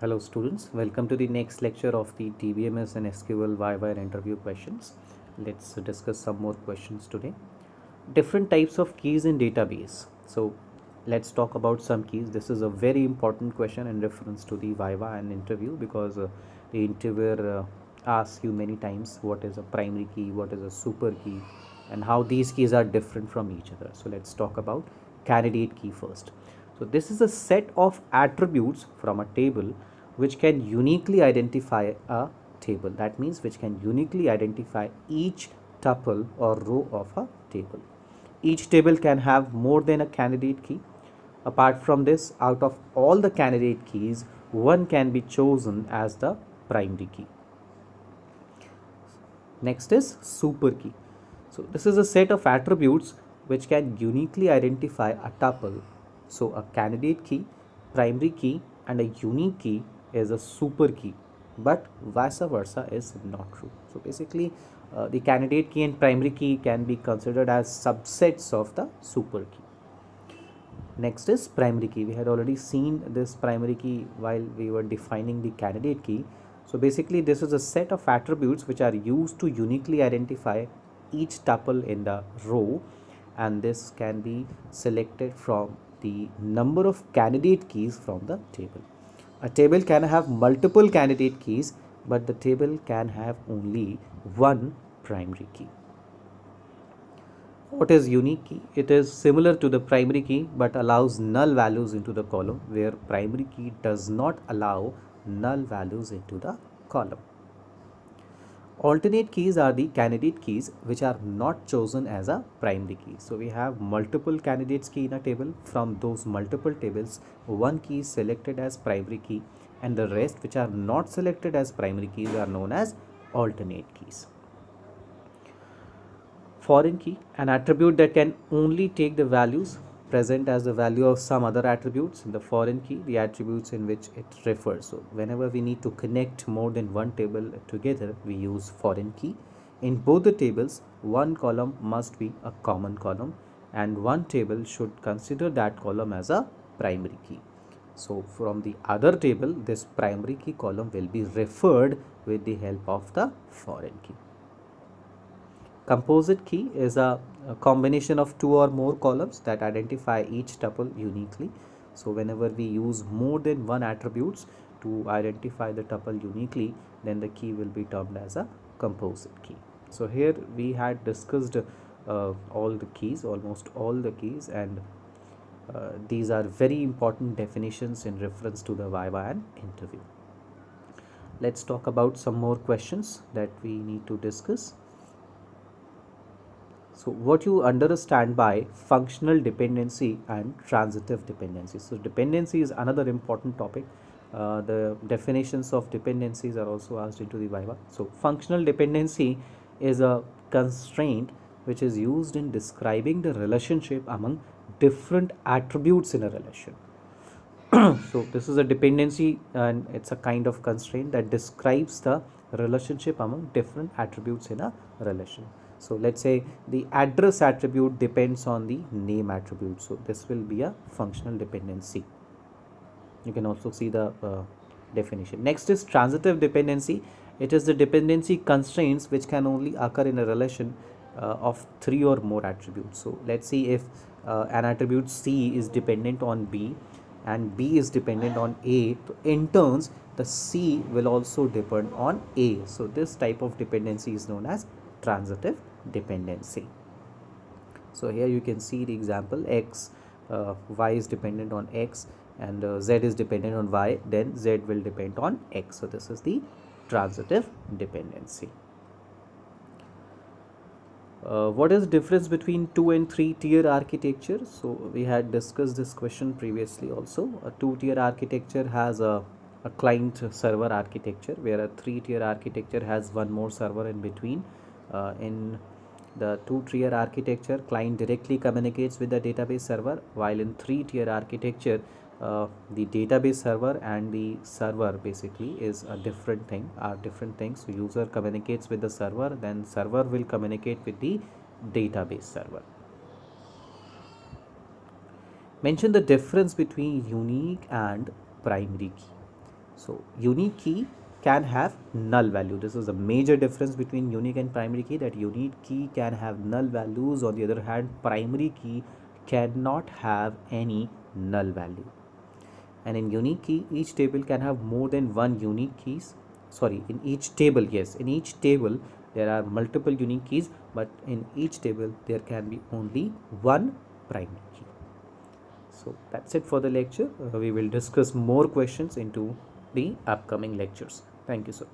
Hello students, welcome to the next lecture of the DBMS and SQL Viva interview questions. Let's discuss some more questions today. Different types of keys in database. So let's talk about some keys. This is a very important question in reference to the Viva and interview because the interviewer asks you many times what is a primary key, what is a super key, and how these keys are different from each other. So let's talk about candidate key first. So this is a set of attributes from a table which can uniquely identify a table. That means which can uniquely identify each tuple or row of a table. Each table can have more than a candidate key. Apart from this, out of all the candidate keys, one can be chosen as the primary key. Next is super key. So this is a set of attributes which can uniquely identify a tuple. So a candidate key, primary key, and a unique key is a super key, but vice versa is not true. So basically the candidate key and primary key can be considered as subsets of the super key. Next is primary key. We had already seen this primary key while we were defining the candidate key. So basically this is a set of attributes which are used to uniquely identify each tuple in the row, and this can be selected from the number of candidate keys from the table. A table can have multiple candidate keys, but the table can have only one primary key. What is unique key? It is similar to the primary key but allows null values into the column, where primary key does not allow null values into the column. Alternate keys are the candidate keys which are not chosen as a primary key. So we have multiple candidates key in a table. From those multiple tables, one key is selected as primary key, and the rest which are not selected as primary keys are known as alternate keys. Foreign key, an attribute that can only take the values present as the value of some other attributes. In the foreign key, the attributes in which it refers. So whenever we need to connect more than one table together, we use foreign key. In both the tables, one column must be a common column, and one table should consider that column as a primary key. So from the other table, this primary key column will be referred with the help of the foreign key. Composite key is a combination of two or more columns that identify each tuple uniquely. So whenever we use more than one attributes to identify the tuple uniquely, then the key will be termed as a composite key. So here we had discussed all the keys, almost all the keys, and these are very important definitions in reference to the Viva and interview. Let's talk about some more questions that we need to discuss. So what you understand by functional dependency and transitive dependency. So dependency is another important topic. The definitions of dependencies are also asked into the Viva. So functional dependency is a constraint which is used in describing the relationship among different attributes in a relation. So this is a dependency, and it's a kind of constraint that describes the relationship among different attributes in a relation. So let's say the address attribute depends on the name attribute. So this will be a functional dependency. You can also see the definition. Next is transitive dependency. It is the dependency constraints which can only occur in a relation of three or more attributes. So let's see if an attribute C is dependent on B and B is dependent on A. In turns, the C will also depend on A. So this type of dependency is known as transitive dependency. So here you can see the example X, Y is dependent on X, and Z is dependent on Y, then Z will depend on X. So this is the transitive dependency. What is the difference between 2 and 3 tier architecture? So we had discussed this question previously also. A 2-tier architecture has a client server architecture, where a 3-tier architecture has one more server in between. In the 2-tier architecture, client directly communicates with the database server, while in 3-tier architecture, the database server and the server basically is a different thing, are different things. So user communicates with the server, then server will communicate with the database server. Mention the difference between unique and primary key. So unique key can have null value. This is a major difference between unique and primary key, that unique key can have null values. On the other hand, primary key cannot have any null value. And in unique key, each table can have more than one unique keys. Sorry, in each table, yes, in each table there are multiple unique keys, but in each table there can be only one primary key. So that's it for the lecture. We will discuss more questions into the upcoming lectures. Thank you, sir.